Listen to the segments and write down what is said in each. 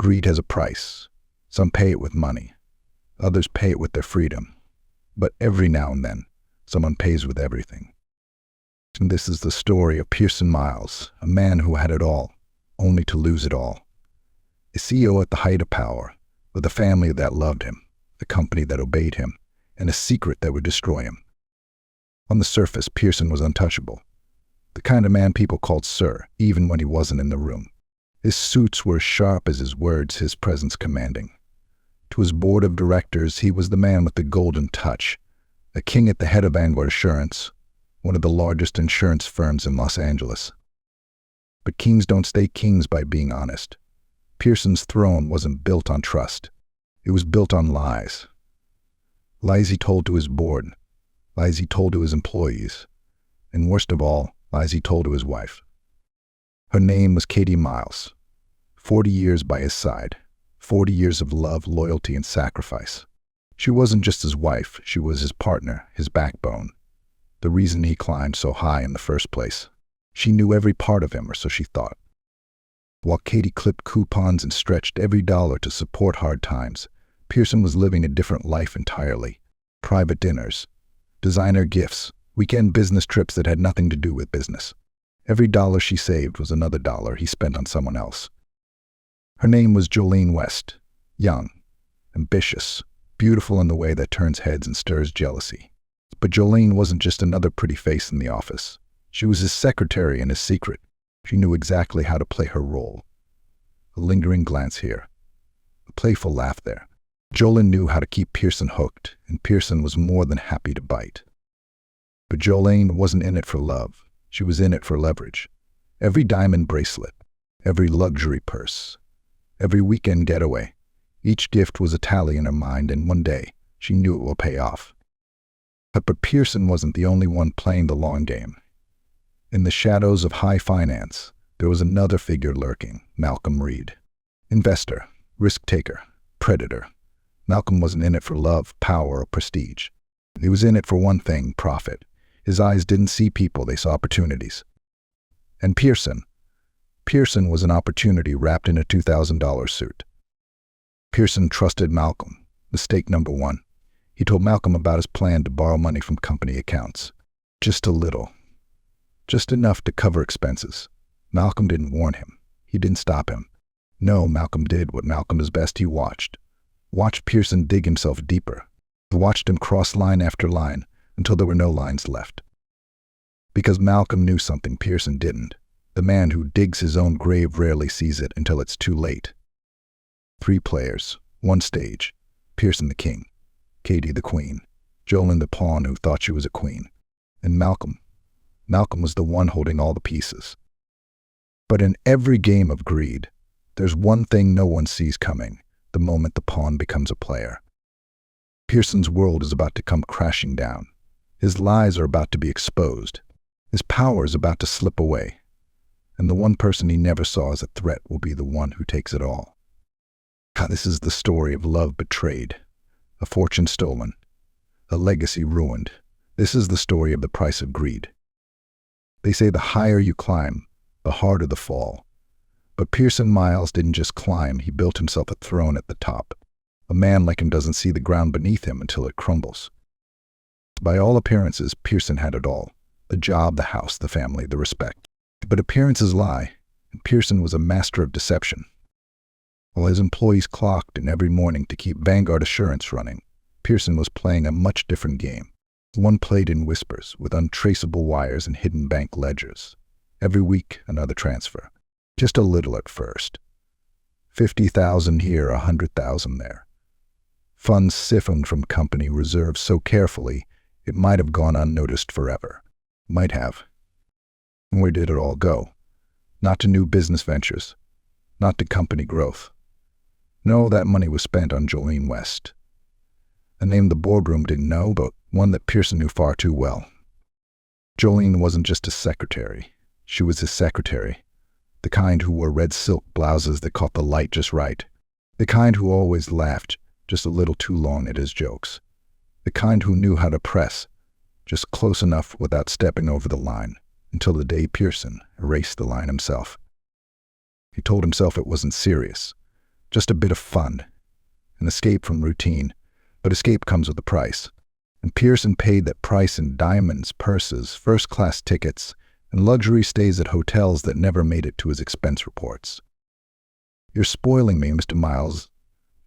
Greed has a price. Some pay it with money. Others pay it with their freedom. But every now and then, someone pays with everything. And this is the story of Pearson Miles, a man who had it all, only to lose it all. A CEO at the height of power, with a family that loved him, a company that obeyed him, and a secret that would destroy him. On the surface, Pearson was untouchable. The kind of man people called Sir, even when he wasn't in the room. His suits were as sharp as his words, his presence commanding. To his board of directors, he was the man with the golden touch, a king at the head of Vanguard Assurance, one of the largest insurance firms in Los Angeles. But kings don't stay kings by being honest. Pearson's throne wasn't built on trust. It was built on lies. Lies he told to his board, lies he told to his employees, and worst of all, lies he told to his wife. Her name was Katy Miles. 40 years by his side, 40 years of love, loyalty, and sacrifice. She wasn't just his wife, she was his partner, his backbone. The reason he climbed so high in the first place. She knew every part of him, or so she thought. While Katy clipped coupons and stretched every dollar to support hard times, Pearson was living a different life entirely. Private dinners, designer gifts, weekend business trips that had nothing to do with business. Every dollar she saved was another dollar he spent on someone else. Her name was Jolene West, young, ambitious, beautiful in the way that turns heads and stirs jealousy. But Jolene wasn't just another pretty face in the office. She was his secretary and his secret. She knew exactly how to play her role. A lingering glance here, a playful laugh there. Jolene knew how to keep Pearson hooked, and Pearson was more than happy to bite. But Jolene wasn't in it for love. She was in it for leverage. Every diamond bracelet, every luxury purse, every weekend getaway, each gift was a tally in her mind, and one day she knew it will pay off. But Pearson wasn't the only one playing the long game. In the shadows of high finance, there was another figure lurking, Malcolm Reed. Investor, risk-taker, predator. Malcolm wasn't in it for love, power, or prestige. He was in it for one thing, profit. His eyes didn't see people, they saw opportunities. And Pearson was an opportunity wrapped in a $2,000 suit. Pearson trusted Malcolm. Mistake number one. He told Malcolm about his plan to borrow money from company accounts. Just a little. Just enough to cover expenses. Malcolm didn't warn him. He didn't stop him. No, Malcolm did what Malcolm does best. He watched. Watched Pearson dig himself deeper. Watched him cross line after line until there were no lines left. Because Malcolm knew something Pearson didn't. The man who digs his own grave rarely sees it until it's too late. 3 players, 1 stage. Pearson the king, Katy the queen, Jolene the pawn who thought she was a queen, and Malcolm. Malcolm was the one holding all the pieces. But in every game of greed, there's one thing no one sees coming the moment the pawn becomes a player. Pearson's world is about to come crashing down. His lies are about to be exposed. His power is about to slip away. And the one person he never saw as a threat will be the one who takes it all. This is the story of love betrayed, a fortune stolen, a legacy ruined. This is the story of the price of greed. They say the higher you climb, the harder the fall. But Pearson Miles didn't just climb, he built himself a throne at the top. A man like him doesn't see the ground beneath him until it crumbles. By all appearances, Pearson had it all. The job, the house, the family, the respect. But appearances lie, and Pearson was a master of deception. While his employees clocked in every morning to keep Vanguard Assurance running, Pearson was playing a much different game. One played in whispers, with untraceable wires and hidden bank ledgers. Every week, another transfer. Just a little at first. 50,000 here, 100,000 there. Funds siphoned from company reserves so carefully, it might have gone unnoticed forever. Might have. And where did it all go? Not to new business ventures. Not to company growth. No, that money was spent on Jolene West. A name the boardroom didn't know, but one that Pearson knew far too well. Jolene wasn't just a secretary. She was his secretary. The kind who wore red silk blouses that caught the light just right. The kind who always laughed just a little too long at his jokes. The kind who knew how to press, just close enough without stepping over the line, until the day Pearson erased the line himself. He told himself it wasn't serious. Just a bit of fun. An escape from routine. But escape comes with a price. And Pearson paid that price in diamonds, purses, first-class tickets, and luxury stays at hotels that never made it to his expense reports. "You're spoiling me, Mr. Miles,"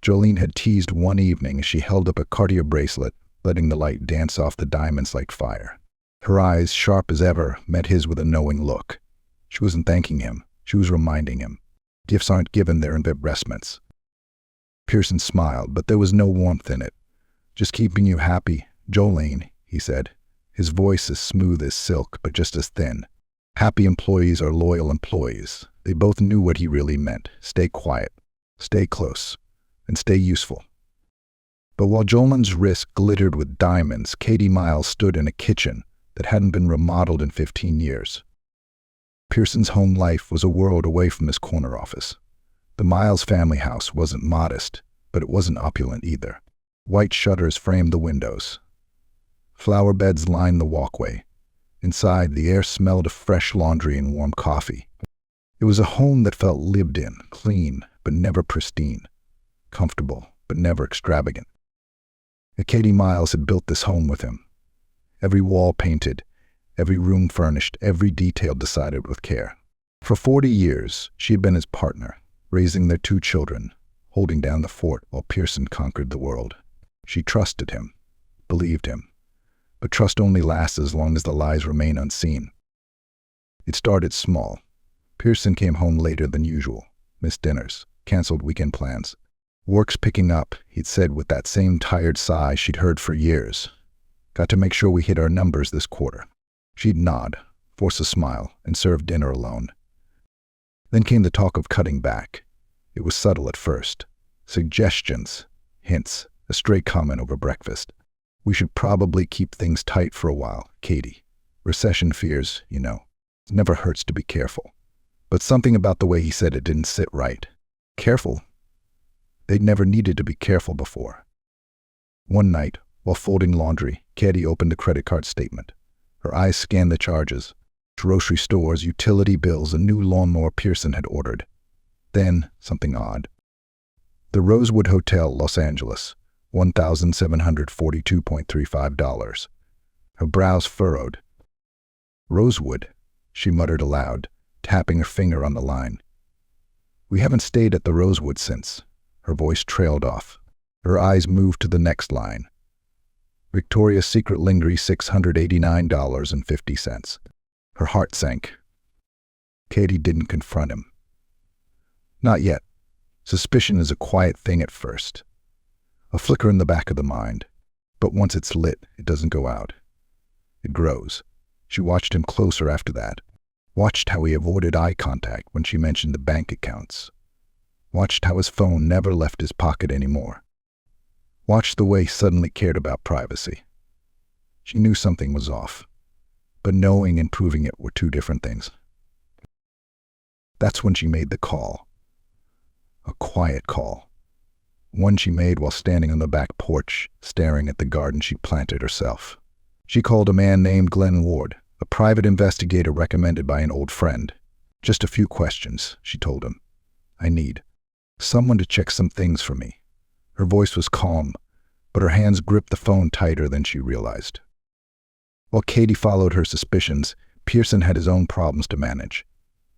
Jolene had teased one evening as she held up a Cartier bracelet, letting the light dance off the diamonds like fire. Her eyes, sharp as ever, met his with a knowing look. She wasn't thanking him. She was reminding him. Gifts aren't given their investments. Pearson smiled, but there was no warmth in it. "Just keeping you happy, Jolene," he said, his voice as smooth as silk, but just as thin. Happy employees are loyal employees. They both knew what he really meant. Stay quiet, stay close, and stay useful. But while Jolene's wrist glittered with diamonds, Katy Miles stood in a kitchen that hadn't been remodeled in 15 years. Pearson's home life was a world away from his corner office. The Miles family house wasn't modest, but it wasn't opulent either. White shutters framed the windows. Flower beds lined the walkway. Inside, the air smelled of fresh laundry and warm coffee. It was a home that felt lived in, clean, but never pristine, comfortable, but never extravagant. And Katy Miles had built this home with him. Every wall painted, every room furnished, every detail decided with care. For 40 years, she had been his partner, raising their 2 children, holding down the fort while Pearson conquered the world. She trusted him, believed him. But trust only lasts as long as the lies remain unseen. It started small. Pearson came home later than usual, missed dinners, canceled weekend plans. "Work's picking up," he'd said with that same tired sigh she'd heard for years. "Got to make sure we hit our numbers this quarter." She'd nod, force a smile, and serve dinner alone. Then came the talk of cutting back. It was subtle at first. Suggestions, hints, a stray comment over breakfast. "We should probably keep things tight for a while, Katy. Recession fears, you know. It never hurts to be careful." But something about the way he said it didn't sit right. Careful? They'd never needed to be careful before. One night, while folding laundry, Katy opened a credit card statement. Her eyes scanned the charges. Grocery stores, utility bills, a new lawnmower Pearson had ordered. Then, something odd. The Rosewood Hotel, Los Angeles. $1,742.35. Her brows furrowed. "Rosewood," she muttered aloud, tapping her finger on the line. "We haven't stayed at the Rosewood since." Her voice trailed off. Her eyes moved to the next line. "Victoria's Secret Lingerie, $689.50. Her heart sank. Katy didn't confront him. Not yet. Suspicion is a quiet thing at first. A flicker in the back of the mind. But once it's lit, it doesn't go out. It grows. She watched him closer after that. Watched how he avoided eye contact when she mentioned the bank accounts. Watched how his phone never left his pocket anymore. Watched the way he suddenly cared about privacy. She knew something was off. But knowing and proving it were 2 different things. That's when she made the call. A quiet call. One she made while standing on the back porch, staring at the garden she'd planted herself. She called a man named Glenn Ward, a private investigator recommended by an old friend. "Just a few questions," she told him. "I need someone to check some things for me." Her voice was calm, but her hands gripped the phone tighter than she realized. While Katy followed her suspicions, Pearson had his own problems to manage.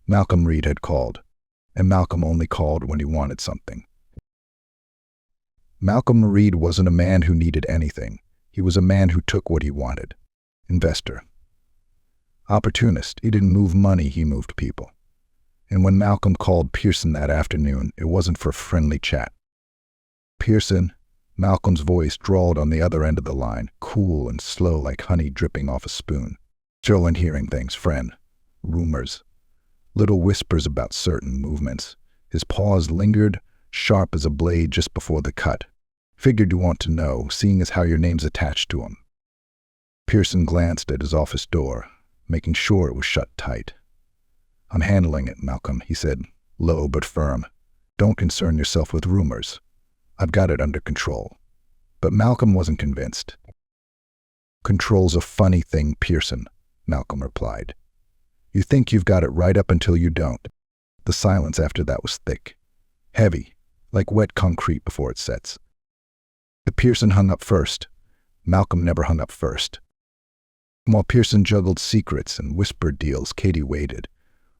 Malcolm Reed had called, and Malcolm only called when he wanted something. Malcolm Reed wasn't a man who needed anything. He was a man who took what he wanted. Investor. Opportunist. He didn't move money, he moved people. And when Malcolm called Pearson that afternoon, it wasn't for friendly chat. "Pearson," Malcolm's voice drawled on the other end of the line, cool and slow like honey dripping off a spoon. "Still in hearing things, friend. Rumors. Little whispers about certain movements." His pause lingered, sharp as a blade just before the cut. "Figured you want to know, seeing as how your name's attached to him." Pearson glanced at his office door, making sure it was shut tight. "I'm handling it, Malcolm," he said, low but firm. "Don't concern yourself with rumors. I've got it under control." But Malcolm wasn't convinced. "Control's a funny thing, Pearson," Malcolm replied. "You think you've got it right up until you don't." The silence after that was thick, heavy, like wet concrete before it sets. But Pearson hung up first. Malcolm never hung up first. While Pearson juggled secrets and whispered deals, Katy waited.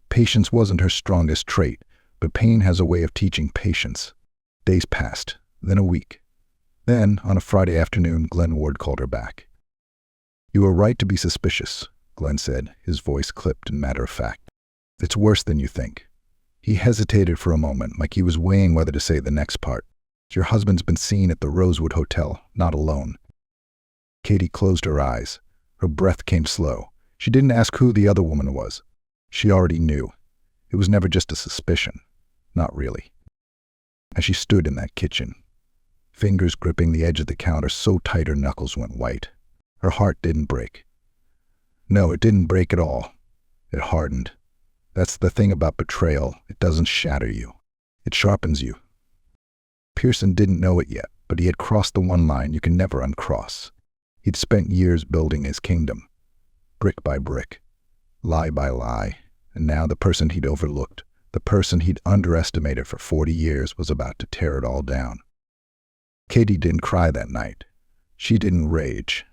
Patience wasn't her strongest trait, but pain has a way of teaching patience. Days passed, then a week. Then, on a Friday afternoon, Glenn Ward called her back. "You were right to be suspicious," Glenn said, his voice clipped and matter-of-fact. "It's worse than you think." He hesitated for a moment, like he was weighing whether to say the next part. "Your husband's been seen at the Rosewood Hotel, not alone." Katy closed her eyes. Her breath came slow. She didn't ask who the other woman was. She already knew. It was never just a suspicion. Not really. As she stood in that kitchen, fingers gripping the edge of the counter so tight her knuckles went white, her heart didn't break. No, it didn't break at all. It hardened. That's the thing about betrayal. It doesn't shatter you. It sharpens you. Pearson didn't know it yet, but he had crossed the one line you can never uncross. He'd spent years building his kingdom, brick by brick, lie by lie, and now the person he'd overlooked, the person he'd underestimated for 40 years, was about to tear it all down. Katy didn't cry that night. She didn't rage.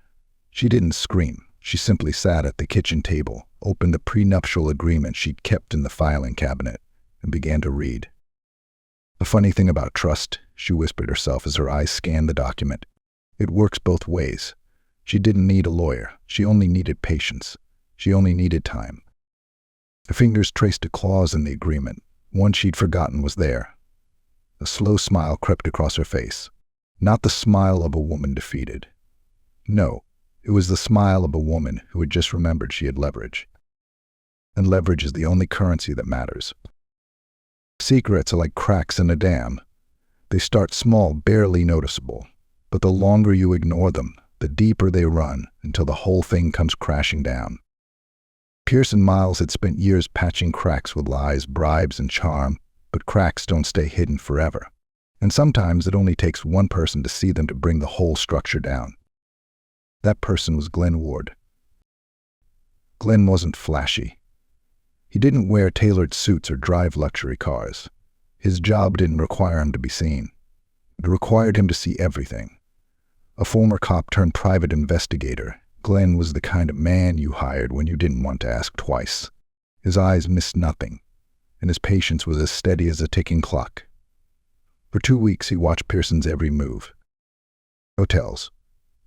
She didn't scream. She simply sat at the kitchen table, opened the prenuptial agreement she'd kept in the filing cabinet, and began to read. "The funny thing about trust," she whispered herself as her eyes scanned the document. "It works both ways." She didn't need a lawyer. She only needed patience. She only needed time. Her fingers traced a clause in the agreement. One she'd forgotten was there. A slow smile crept across her face. Not the smile of a woman defeated. No, it was the smile of a woman who had just remembered she had leverage. And leverage is the only currency that matters. Secrets are like cracks in a dam. They start small, barely noticeable. But the longer you ignore them, the deeper they run until the whole thing comes crashing down. Pearson Miles had spent years patching cracks with lies, bribes, and charm, but cracks don't stay hidden forever. And sometimes it only takes one person to see them to bring the whole structure down. That person was Glenn Ward. Glenn wasn't flashy. He didn't wear tailored suits or drive luxury cars. His job didn't require him to be seen. It required him to see everything. A former cop turned private investigator, Glenn was the kind of man you hired when you didn't want to ask twice. His eyes missed nothing, and his patience was as steady as a ticking clock. For 2 weeks he watched Pearson's every move. Hotels,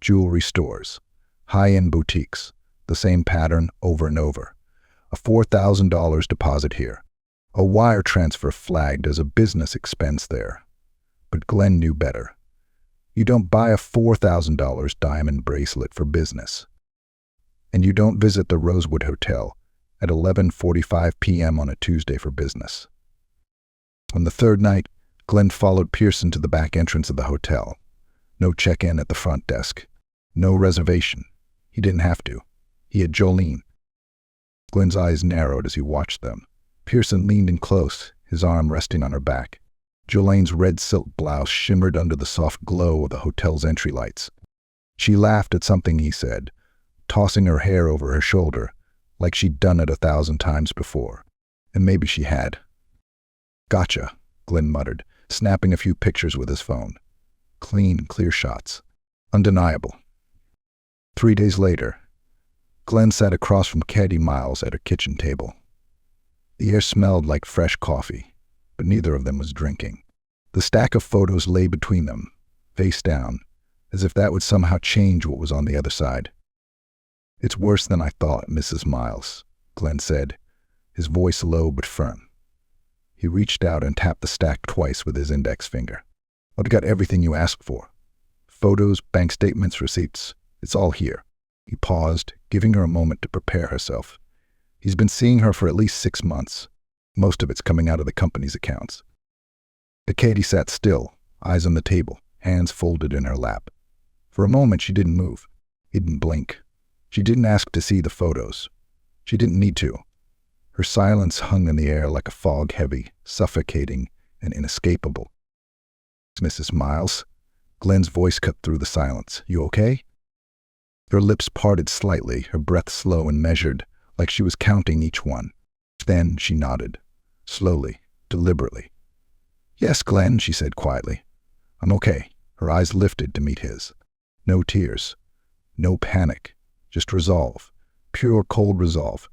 jewelry stores, high-end boutiques, the same pattern over and over. A $4,000 deposit here. A wire transfer flagged as a business expense there. But Glenn knew better. You don't buy a $4,000 diamond bracelet for business. And you don't visit the Rosewood Hotel at 11:45 p.m. on a Tuesday for business. On the third night, Glenn followed Pearson to the back entrance of the hotel. No check-in at the front desk. No reservation. He didn't have to. He had Jolene. Glenn's eyes narrowed as he watched them. Pearson leaned in close, his arm resting on her back. Jolene's red silk blouse shimmered under the soft glow of the hotel's entry lights. She laughed at something he said, tossing her hair over her shoulder, like she'd done it 1,000 times before. And maybe she had. "Gotcha," Glenn muttered, snapping a few pictures with his phone. Clean, clear shots. Undeniable. 3 days later, Glenn sat across from Katy Miles at her kitchen table. The air smelled like fresh coffee, but neither of them was drinking. The stack of photos lay between them, face down, as if that would somehow change what was on the other side. "It's worse than I thought, Mrs. Miles," Glenn said, his voice low but firm. He reached out and tapped the stack twice with his index finger. "I've got everything you asked for. Photos, bank statements, receipts. It's all here." He paused, giving her a moment to prepare herself. He's been seeing her for at least 6 months. Most of it's coming out of the company's accounts. But Katy sat still, eyes on the table, hands folded in her lap. For a moment she didn't move. He didn't blink. She didn't ask to see the photos. She didn't need to. Her silence hung in the air like a fog, heavy, suffocating, and inescapable. "Mrs. Miles?" Glenn's voice cut through the silence. "You okay?" Her lips parted slightly, her breath slow and measured, like she was counting each one. Then she nodded, slowly, deliberately. "Yes, Glenn," she said quietly. "I'm okay." Her eyes lifted to meet his. No tears. No panic. Just resolve. Pure, cold resolve.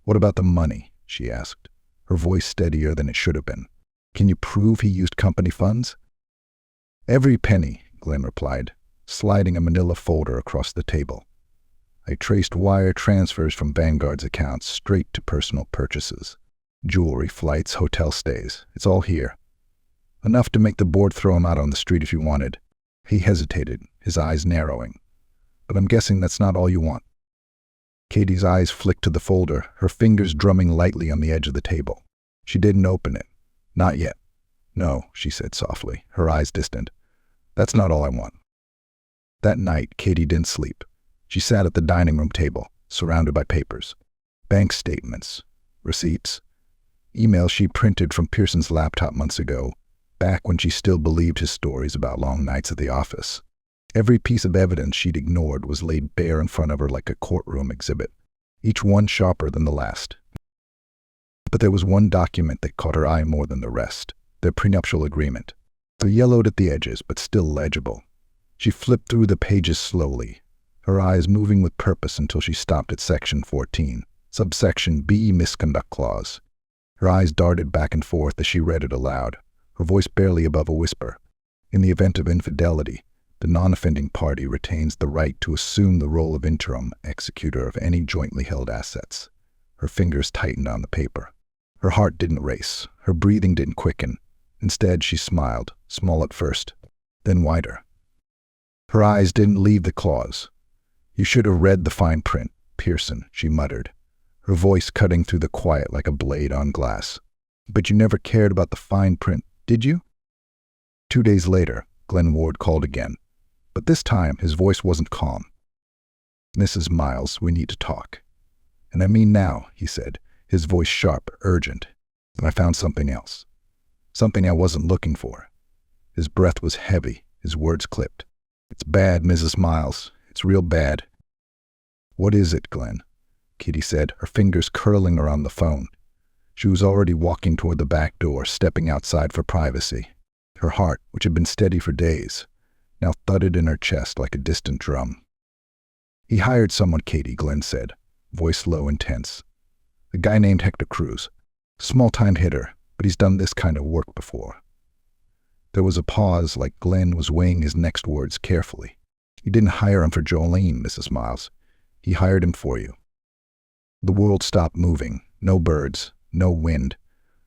"What about the money?" she asked, her voice steadier than it should have been. "Can you prove he used company funds?" "Every penny," Glenn replied, sliding a manila folder across the table. "I traced wire transfers from Vanguard's accounts straight to personal purchases. Jewelry, flights, hotel stays. It's all here. Enough to make the board throw him out on the street if you wanted." He hesitated, his eyes narrowing. "But I'm guessing that's not all you want." Katy's eyes flicked to the folder, her fingers drumming lightly on the edge of the table. She didn't open it. "Not yet." "No," she said softly, her eyes distant. "That's not all I want." That night, Katy didn't sleep. She sat at the dining room table, surrounded by papers. Bank statements, receipts, emails she printed from Pearson's laptop months ago, back when she still believed his stories about long nights at the office. Every piece of evidence she'd ignored was laid bare in front of her like a courtroom exhibit, each one sharper than the last. But there was one document that caught her eye more than the rest, their prenuptial agreement. They yellowed at the edges, but still legible. She flipped through the pages slowly, her eyes moving with purpose until she stopped at section 14, subsection B, misconduct clause. Her eyes darted back and forth as she read it aloud, her voice barely above a whisper. "In the event of infidelity, the non-offending party retains the right to assume the role of interim executor of any jointly held assets." Her fingers tightened on the paper. Her heart didn't race, her breathing didn't quicken. Instead, she smiled, small at first, then wider. Her eyes didn't leave the clause. "You should have read the fine print, Pearson," she muttered, her voice cutting through the quiet like a blade on glass. "But you never cared about the fine print, did you?" 2 days later, Glenn Ward called again, but this time his voice wasn't calm. "Mrs. Miles, we need to talk." "And I mean now," he said, his voice sharp, urgent. "And I found something else. Something I wasn't looking for." His breath was heavy, his words clipped. "It's bad, Mrs. Miles. It's real bad." "What is it, Glenn?" Katy said, her fingers curling around the phone. She was already walking toward the back door, stepping outside for privacy. Her heart, which had been steady for days, now thudded in her chest like a distant drum. "He hired someone, Katy," Glenn said, voice low and tense. "A guy named Hector Cruz. Small-time hitter, but he's done this kind of work before." There was a pause, like Glenn was weighing his next words carefully. "You didn't hire him for Jolene, Mrs. Miles. He hired him for you." The world stopped moving. No birds, no wind,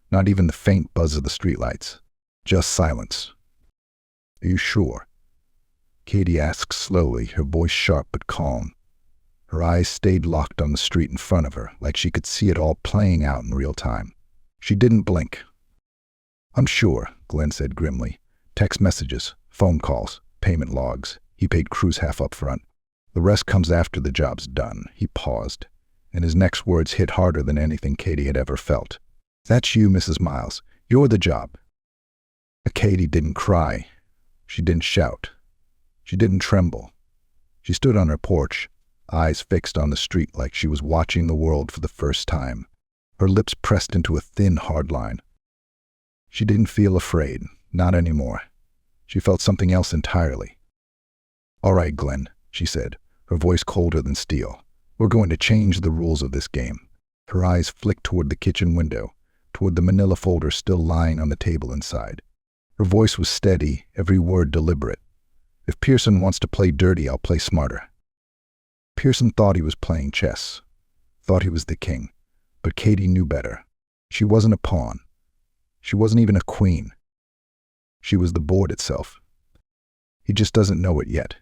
not even the faint buzz of the streetlights. Just silence. "Are you sure?" Katy asked slowly, her voice sharp but calm. Her eyes stayed locked on the street in front of her, like she could see it all playing out in real time. She didn't blink. "I'm sure," Glenn said grimly. "Text messages, phone calls, payment logs. He paid Cruz half up front. The rest comes after the job's done." He paused, and his next words hit harder than anything Katy had ever felt. "That's you, Mrs. Miles. You're the job." Katy didn't cry. She didn't shout. She didn't tremble. She stood on her porch, eyes fixed on the street like she was watching the world for the first time, her lips pressed into a thin, hard line. She didn't feel afraid, not anymore. She felt something else entirely. "All right, Glenn," she said, her voice colder than steel. "We're going to change the rules of this game." Her eyes flicked toward the kitchen window, toward the manila folder still lying on the table inside. Her voice was steady, every word deliberate. "If Pearson wants to play dirty, I'll play smarter." Pearson thought he was playing chess, thought he was the king, but Katy knew better. She wasn't a pawn. She wasn't even a queen. She was the board itself. He just doesn't know it yet.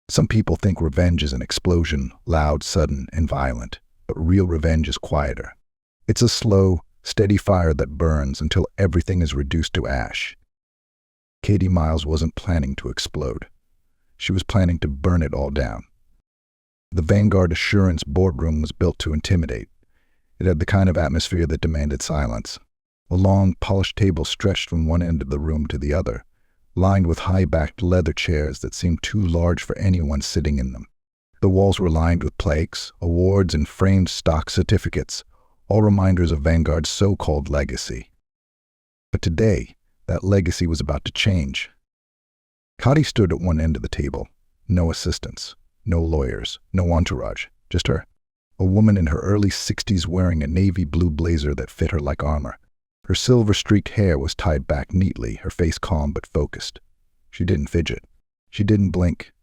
Some people think revenge is an explosion, loud, sudden, and violent, but real revenge is quieter. It's a slow, steady fire that burns until everything is reduced to ash. Katy Miles wasn't planning to explode. She was planning to burn it all down. The Vanguard Assurance boardroom was built to intimidate. It had the kind of atmosphere that demanded silence. A long, polished table stretched from one end of the room to the other, lined with high-backed leather chairs that seemed too large for anyone sitting in them. The walls were lined with plaques, awards, and framed stock certificates, all reminders of Vanguard's so-called legacy. But today, That legacy was about to change. Katy stood at one end of the table. No assistants, no lawyers, no entourage, just her. A woman in her early 60s wearing a navy blue blazer that fit her like armor. Her silver-streaked hair was tied back neatly, her face calm but focused. She didn't fidget. She didn't blink.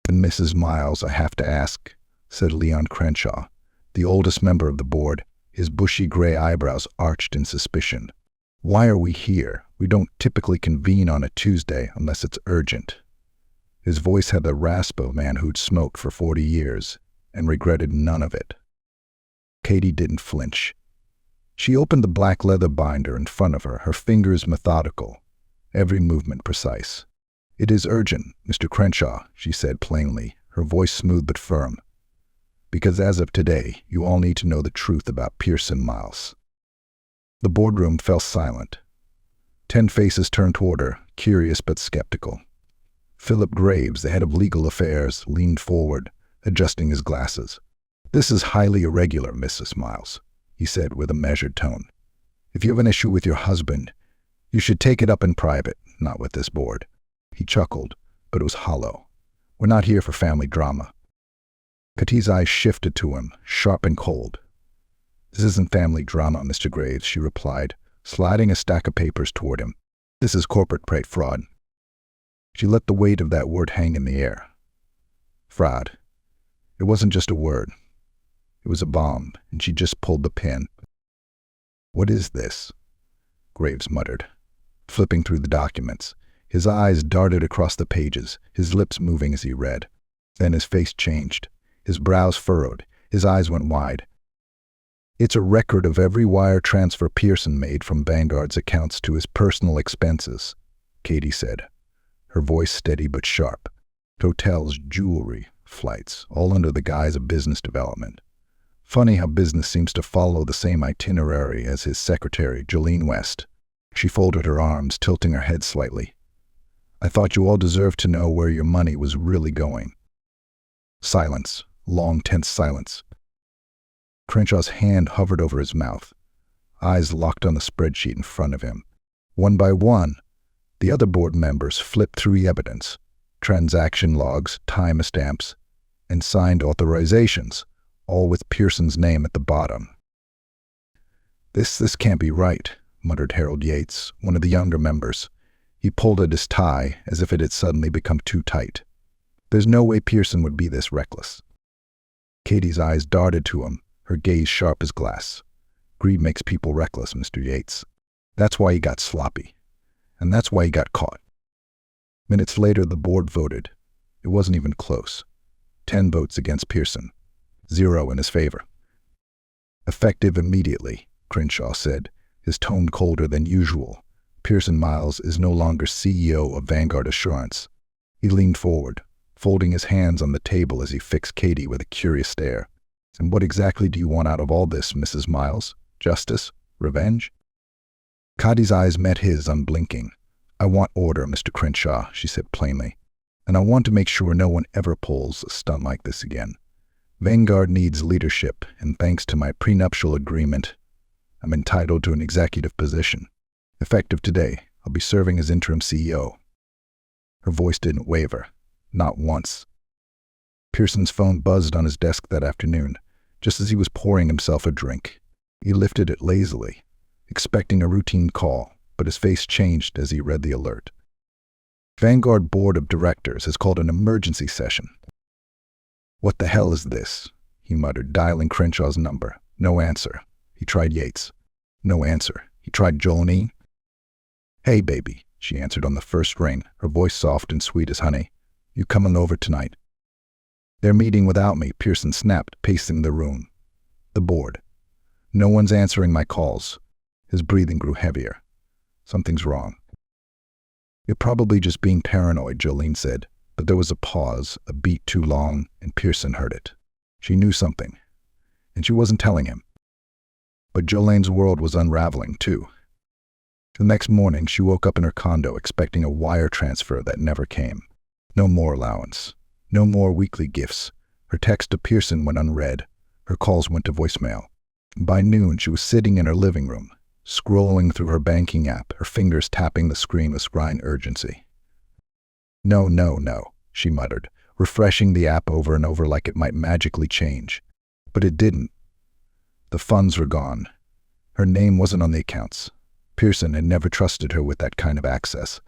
"And Mrs. Miles, I have to ask," said Leon Crenshaw, the oldest member of the board, his bushy gray eyebrows arched in suspicion. "Why are we here? We don't typically convene on a Tuesday unless it's urgent." His voice had the rasp of a man who'd smoked for 40 years and regretted none of it. Katy didn't flinch. She opened the black leather binder in front of her, her fingers methodical, every movement precise. "It is urgent, Mr. Crenshaw," she said plainly, her voice smooth but firm. "Because as of today, you all need to know the truth about Pearson Miles." The boardroom fell silent. 10 faces turned toward her, curious but skeptical. Philip Graves, the head of legal affairs, leaned forward, adjusting his glasses. "This is highly irregular, Mrs. Miles," he said with a measured tone. "If you have an issue with your husband, you should take it up in private, not with this board." He chuckled, but it was hollow. "We're not here for family drama." Katy's eyes shifted to him, sharp and cold. "This isn't family drama, Mr. Graves," she replied, sliding a stack of papers toward him. "This is corporate fraud." She let the weight of that word hang in the air. Fraud. It wasn't just a word. It was a bomb, and she just pulled the pin. "What is this?" Graves muttered, flipping through the documents. His eyes darted across the pages, his lips moving as he read. Then his face changed. His brows furrowed. His eyes went wide. "It's a record of every wire transfer Pearson made from Vanguard's accounts to his personal expenses," Katy said, her voice steady but sharp. "Hotels, jewelry, flights, all under the guise of business development. Funny how business seems to follow the same itinerary as his secretary, Jolene West." She folded her arms, tilting her head slightly. "I thought you all deserved to know where your money was really going." Silence. Long, tense silence. Crenshaw's hand hovered over his mouth, eyes locked on the spreadsheet in front of him. One by one, the other board members flipped through the evidence, transaction logs, timestamps, and signed authorizations, all with Pearson's name at the bottom. This can't be right," muttered Harold Yates, one of the younger members. He pulled at his tie as if it had suddenly become too tight. "There's no way Pearson would be this reckless." Katy's eyes darted to him, her gaze sharp as glass. "Greed makes people reckless, Mr. Yates. That's why he got sloppy. And that's why he got caught." Minutes later, the board voted. It wasn't even close. 10 votes against Pearson, 0 in his favor. "Effective immediately," Crenshaw said, his tone colder than usual. "Pearson Miles is no longer CEO of Vanguard Assurance." He leaned forward, folding his hands on the table as he fixed Katy with a curious stare. "And what exactly do you want out of all this, Mrs. Miles? Justice? Revenge?" Katy's eyes met his, unblinking. "I want order, Mr. Crenshaw," she said plainly. "And I want to make sure no one ever pulls a stunt like this again. Vanguard needs leadership, and thanks to my prenuptial agreement, I'm entitled to an executive position. Effective today, I'll be serving as interim CEO." Her voice didn't waver, not once. Pearson's phone buzzed on his desk that afternoon, just as he was pouring himself a drink. He lifted it lazily, expecting a routine call, but his face changed as he read the alert. "Vanguard Board of Directors has called an emergency session." "What the hell is this?" he muttered, dialing Crenshaw's number. No answer. He tried Yates. No answer. He tried Jolene. "Hey, baby," she answered on the first ring, her voice soft and sweet as honey. "You coming over tonight?" "They're meeting without me," Pearson snapped, pacing the room. "The board. No one's answering my calls." His breathing grew heavier. "Something's wrong." "You're probably just being paranoid," Jolene said, but there was a pause, a beat too long, and Pearson heard it. She knew something, and she wasn't telling him. But Jolene's world was unraveling, too. The next morning, she woke up in her condo expecting a wire transfer that never came. No more allowance. No more weekly gifts. Her text to Pearson went unread. Her calls went to voicemail. By noon, she was sitting in her living room, scrolling through her banking app, her fingers tapping the screen with crying urgency. No, no, no, she muttered, refreshing the app over and over like it might magically change. But it didn't. The funds were gone. Her name wasn't on the accounts. Pearson had never trusted her with that kind of access.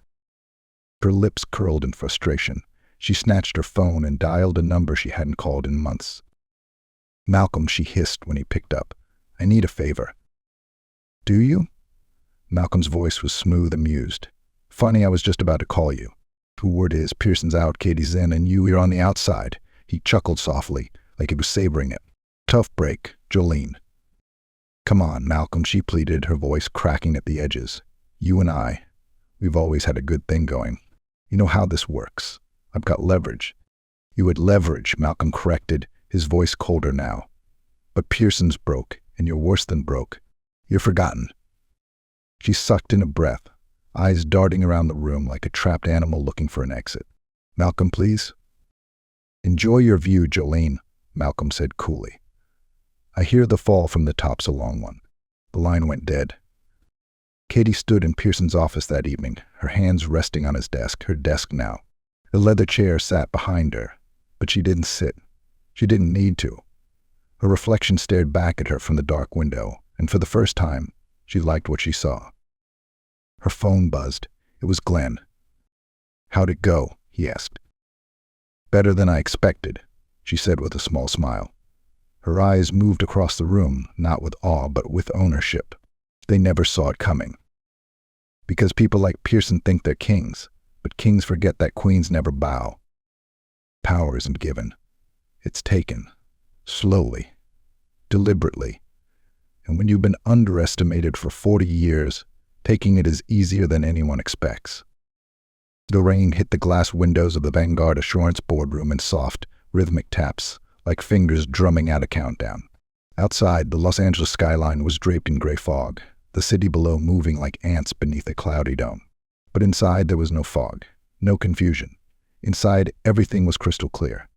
Her lips curled in frustration. She snatched her phone and dialed a number she hadn't called in months. Malcolm, she hissed when he picked up. I need a favor. Do you? Malcolm's voice was smooth, amused. Funny, I was just about to call you. Word is, Pearson's out, Katy's in, and you're on the outside. He chuckled softly, like he was savoring it. Tough break, Jolene. Come on, Malcolm, she pleaded, her voice cracking at the edges. You and I, we've always had a good thing going. You know how this works. I've got leverage. You had leverage, Malcolm corrected, his voice colder now. But Pearson's broke, and you're worse than broke. You're forgotten. She sucked in a breath, eyes darting around the room like a trapped animal looking for an exit. Malcolm, please? Enjoy your view, Jolene, Malcolm said coolly. I hear the fall from the top's a long one. The line went dead. Katy stood in Pearson's office that evening, her hands resting on his desk, her desk now. The leather chair sat behind her, but she didn't sit. She didn't need to. Her reflection stared back at her from the dark window, and for the first time, she liked what she saw. Her phone buzzed. It was Glenn. How'd it go? He asked. Better than I expected, she said with a small smile. Her eyes moved across the room, not with awe, but with ownership. They never saw it coming. Because people like Pearson think they're kings, but kings forget that queens never bow. Power isn't given. It's taken. Slowly. Deliberately. And when you've been underestimated for 40 years, taking it is easier than anyone expects. The rain hit the glass windows of the Vanguard Assurance boardroom in soft, rhythmic taps, like fingers drumming out a countdown. Outside, the Los Angeles skyline was draped in gray fog, the city below moving like ants beneath a cloudy dome. But inside there was no fog, no confusion. Inside, everything was crystal clear.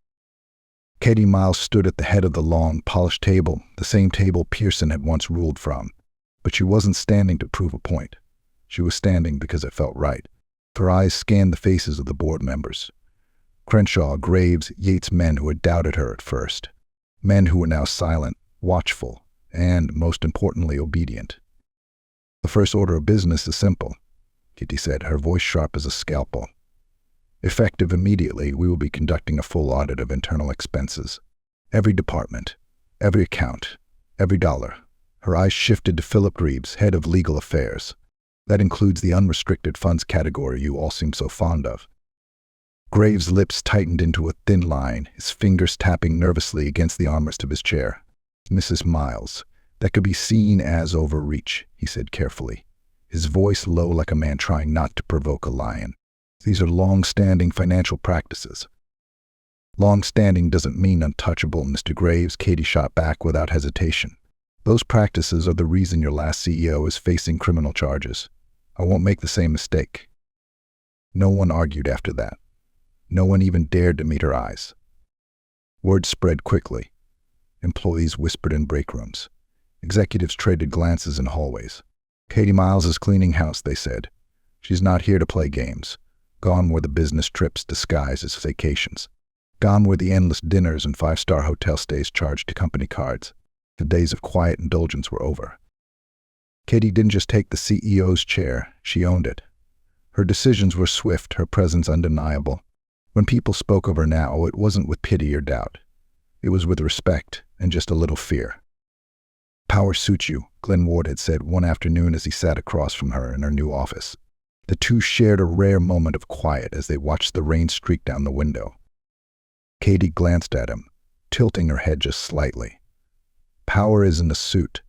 Katy Miles stood at the head of the long, polished table, the same table Pearson had once ruled from. But she wasn't standing to prove a point. She was standing because it felt right. Her eyes scanned the faces of the board members. Crenshaw, Graves, Yates, men who had doubted her at first. Men who were now silent, watchful, and, most importantly, obedient. The first order of business is simple, Katy said, her voice sharp as a scalpel. Effective immediately, we will be conducting a full audit of internal expenses. Every department, every account, every dollar. Her eyes shifted to Philip Reeves, head of legal affairs. That includes the unrestricted funds category you all seem so fond of. Graves' lips tightened into a thin line, his fingers tapping nervously against the armrest of his chair. Mrs. Miles, that could be seen as overreach, he said carefully, his voice low like a man trying not to provoke a lion. These are long-standing financial practices. Long-standing doesn't mean untouchable, Mr. Graves, Katy shot back without hesitation. Those practices are the reason your last CEO is facing criminal charges. I won't make the same mistake. No one argued after that. No one even dared to meet her eyes. Word spread quickly. Employees whispered in break rooms. Executives traded glances in hallways. Katy Miles is cleaning house, they said. She's not here to play games. Gone were the business trips disguised as vacations. Gone were the endless dinners and five-star hotel stays charged to company cards. The days of quiet indulgence were over. Katy didn't just take the CEO's chair, she owned it. Her decisions were swift, her presence undeniable. When people spoke of her now, it wasn't with pity or doubt. It was with respect and just a little fear. Power suits you, Glenn Ward had said one afternoon as he sat across from her in her new office. The two shared a rare moment of quiet as they watched the rain streak down the window. Katy glanced at him, tilting her head just slightly. Power isn't a suit,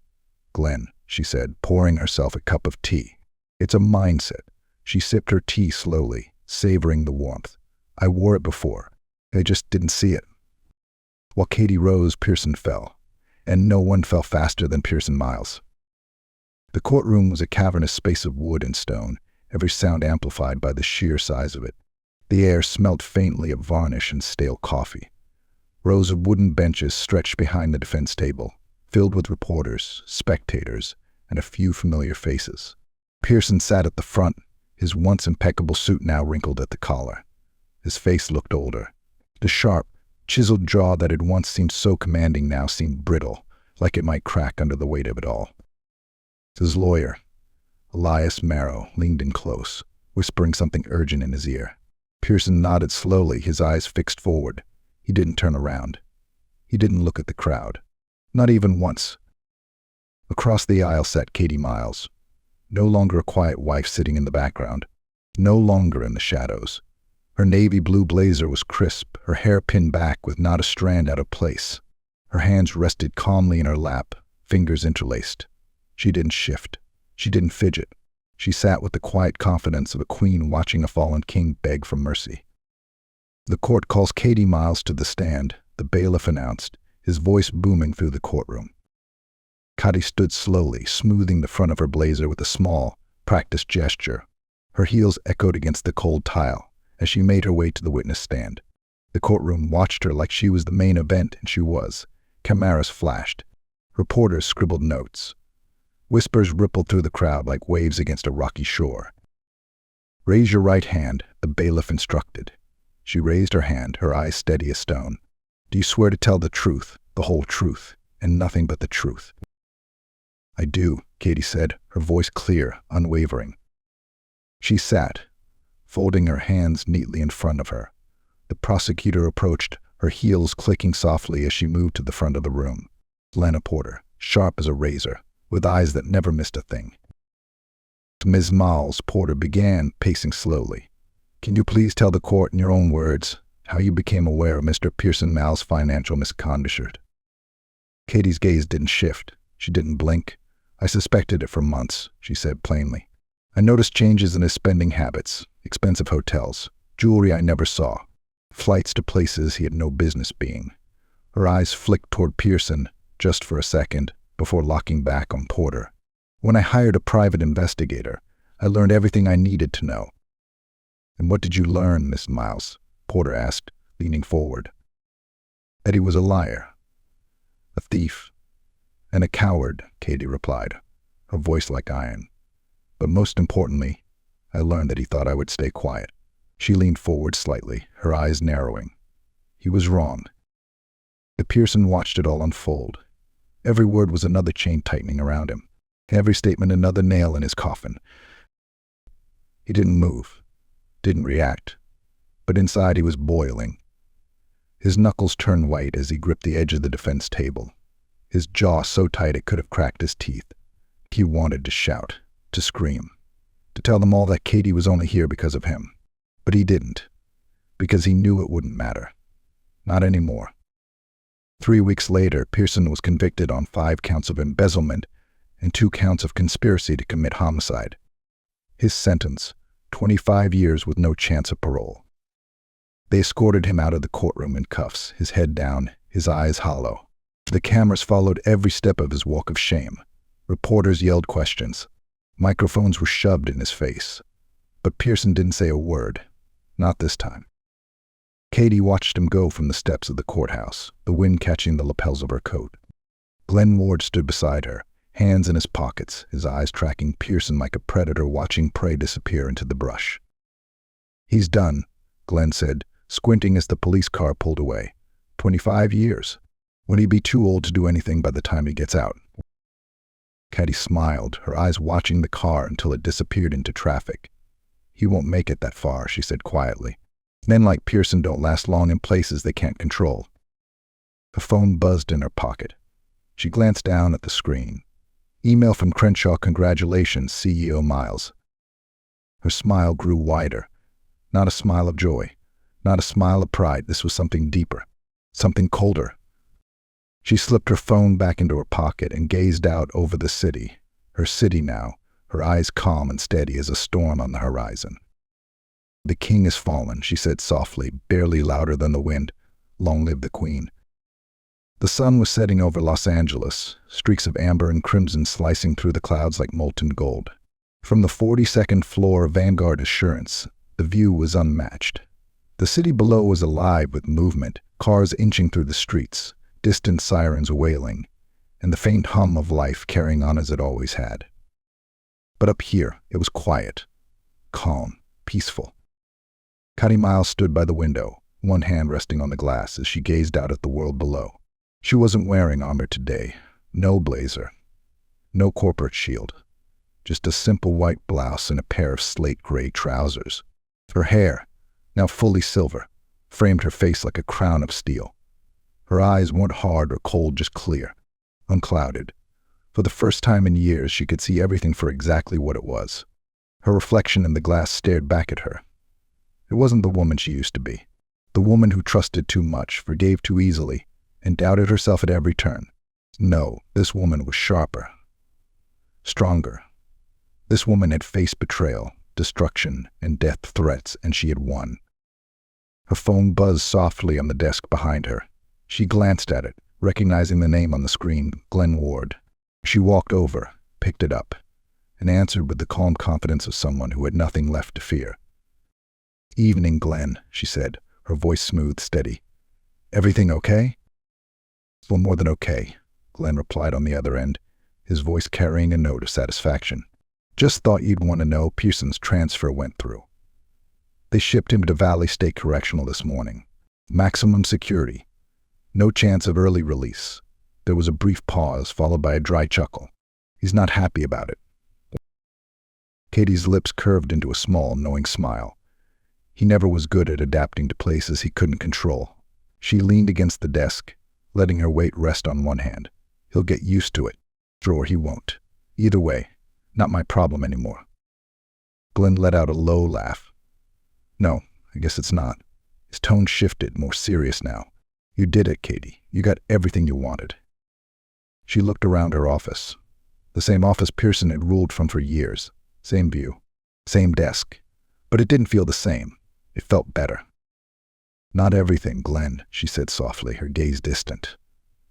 Glenn, she said, pouring herself a cup of tea. It's a mindset. She sipped her tea slowly, savoring the warmth. I wore it before. I just didn't see it. While Katy rose, Pearson fell, and no one fell faster than Pearson Miles. The courtroom was a cavernous space of wood and stone, every sound amplified by the sheer size of it. The air smelled faintly of varnish and stale coffee. Rows of wooden benches stretched behind the defense table, filled with reporters, spectators, and a few familiar faces. Pearson sat at the front, his once impeccable suit now wrinkled at the collar. His face looked older. The sharp, chiseled jaw that had once seemed so commanding now seemed brittle, like it might crack under the weight of it all. His lawyer, Elias Marrow, leaned in close, whispering something urgent in his ear. Pearson nodded slowly, his eyes fixed forward. He didn't turn around. He didn't look at the crowd. Not even once. Across the aisle sat Katy Miles, no longer a quiet wife sitting in the background, no longer in the shadows. Her navy blue blazer was crisp, her hair pinned back with not a strand out of place. Her hands rested calmly in her lap, fingers interlaced. She didn't shift. She didn't fidget. She sat with the quiet confidence of a queen watching a fallen king beg for mercy. "The court calls Katy Miles to the stand," the bailiff announced, his voice booming through the courtroom. Katy stood slowly, smoothing the front of her blazer with a small, practiced gesture. Her heels echoed against the cold tile as she made her way to the witness stand. The courtroom watched her like she was the main event, and she was. Cameras flashed. Reporters scribbled notes. Whispers rippled through the crowd like waves against a rocky shore. "Raise your right hand," the bailiff instructed. She raised her hand, her eyes steady as stone. "Do you swear to tell the truth, the whole truth, and nothing but the truth?" "I do," Katy said, her voice clear, unwavering. She sat, folding her hands neatly in front of her. The prosecutor approached, her heels clicking softly as she moved to the front of the room. Lena Porter, sharp as a razor, with eyes that never missed a thing. "Ms. Miles," Porter began, pacing slowly. "Can you please tell the court in your own words how you became aware of Mr. Pearson Miles' financial misconduct?" Katy's gaze didn't shift. She didn't blink. "I suspected it for months," she said plainly. "I noticed changes in his spending habits, expensive hotels, jewelry I never saw, flights to places he had no business being." Her eyes flicked toward Pearson, just for a second, before locking back on Porter. "When I hired a private investigator, I learned everything I needed to know." "And what did you learn, Miss Miles?" Porter asked, leaning forward. "That he was a liar, a thief, and a coward," Katy replied, her voice like iron. "But most importantly, I learned that he thought I would stay quiet." She leaned forward slightly, her eyes narrowing. He was wrong. The Pearson watched it all unfold. Every word was another chain tightening around him. Every statement another nail in his coffin. He didn't move, didn't react, but inside he was boiling. His knuckles turned white as he gripped the edge of the defense table, his jaw so tight it could have cracked his teeth. He wanted to shout, to scream, to tell them all that Katy was only here because of him. But he didn't, because he knew it wouldn't matter. Not anymore. 3 weeks later, Pearson was convicted on 5 counts of embezzlement and 2 counts of conspiracy to commit homicide. His sentence, 25 years with no chance of parole. They escorted him out of the courtroom in cuffs, his head down, his eyes hollow. The cameras followed every step of his walk of shame. Reporters yelled questions. Microphones were shoved in his face. But Pearson didn't say a word. Not this time. Katy watched him go from the steps of the courthouse, the wind catching the lapels of her coat. Glenn Ward stood beside her, hands in his pockets, his eyes tracking Pearson like a predator watching prey disappear into the brush. "He's done," Glenn said, squinting as the police car pulled away. 25 years. Would he be too old to do anything by the time he gets out? Katy smiled, her eyes watching the car until it disappeared into traffic. "He won't make it that far," she said quietly. "Men like Pearson don't last long in places they can't control." The phone buzzed in her pocket. She glanced down at the screen. Email from Crenshaw. "Congratulations, CEO Miles." Her smile grew wider. Not a smile of joy, not a smile of pride. This was something deeper, something colder. She slipped her phone back into her pocket and gazed out over the city. Her city now, her eyes calm and steady as a storm on the horizon. "The king has fallen," she said softly, barely louder than the wind. "Long live the queen." The sun was setting over Los Angeles, streaks of amber and crimson slicing through the clouds like molten gold. From the 42nd floor of Vanguard Assurance, the view was unmatched. The city below was alive with movement, cars inching through the streets, distant sirens wailing. and the faint hum of life carrying on as it always had. But up here, it was quiet, calm, peaceful. Katy Miles stood by the window, one hand resting on the glass as she gazed out at the world below. She wasn't wearing armor today, no blazer, no corporate shield, just a simple white blouse and a pair of slate-gray trousers. Her hair, now fully silver, framed her face like a crown of steel. Her eyes weren't hard or cold, just clear, unclouded. For the first time in years, she could see everything for exactly what it was. Her reflection in the glass stared back at her. It wasn't the woman she used to be, the woman who trusted too much, forgave too easily, and doubted herself at every turn. No, this woman was sharper, stronger. This woman had faced betrayal, destruction, and death threats, and she had won. Her phone buzzed softly on the desk behind her. She glanced at it, recognizing the name on the screen, Glenn Ward. She walked over, picked it up, and answered with the calm confidence of someone who had nothing left to fear. "Evening, Glenn," she said, her voice smooth, steady. "Everything okay?" "Well, more than okay," Glenn replied on the other end, his voice carrying a note of satisfaction. "Just thought you'd want to know Pearson's transfer went through. They shipped him to Valley State Correctional this morning. Maximum security. No chance of early release." There was a brief pause, followed by a dry chuckle. "He's not happy about it." Katy's lips curved into a small, knowing smile. He never was good at adapting to places he couldn't control. She leaned against the desk, letting her weight rest on one hand. "He'll get used to it, or he won't. Either way, not my problem anymore." Glenn let out a low laugh. "No, I guess it's not." His tone shifted, more serious now. "You did it, Katy. You got everything you wanted." She looked around her office. The same office Pearson had ruled from for years. Same view, same desk. But it didn't feel the same. It felt better. "Not everything, Glenn," she said softly, her gaze distant.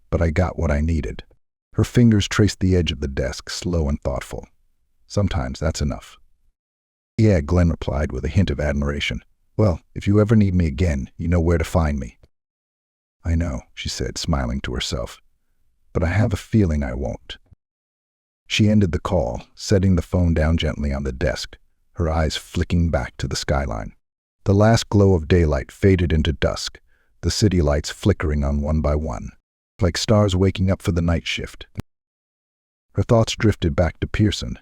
"But I got what I needed." Her fingers traced the edge of the desk, slow and thoughtful. "Sometimes that's enough." "Yeah," Glenn replied with a hint of admiration. "Well, if you ever need me again, you know where to find me." "I know," she said, smiling to herself. "But I have a feeling I won't." She ended the call, setting the phone down gently on the desk, her eyes flicking back to the skyline. The last glow of daylight faded into dusk, the city lights flickering on one by one, like stars waking up for the night shift. Her thoughts drifted back to Pearson,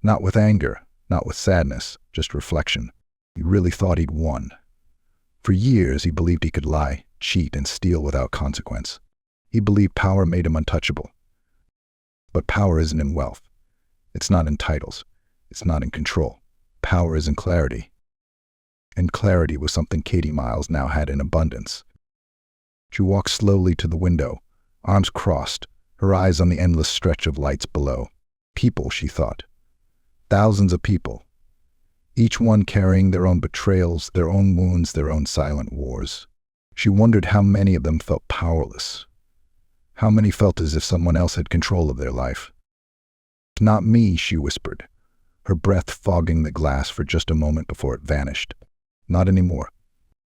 not with anger, not with sadness, just reflection. He really thought he'd won. For years, he believed he could lie, cheat, and steal without consequence. He believed power made him untouchable. But power isn't in wealth. It's not in titles. It's not in control. Power is in clarity. And clarity was something Katy Miles now had in abundance. She walked slowly to the window, arms crossed, her eyes on the endless stretch of lights below. People, she thought. Thousands of people. Each one carrying their own betrayals, their own wounds, their own silent wars. She wondered how many of them felt powerless. How many felt as if someone else had control of their life. "Not me," she whispered, her breath fogging the glass for just a moment before it vanished. "Not anymore.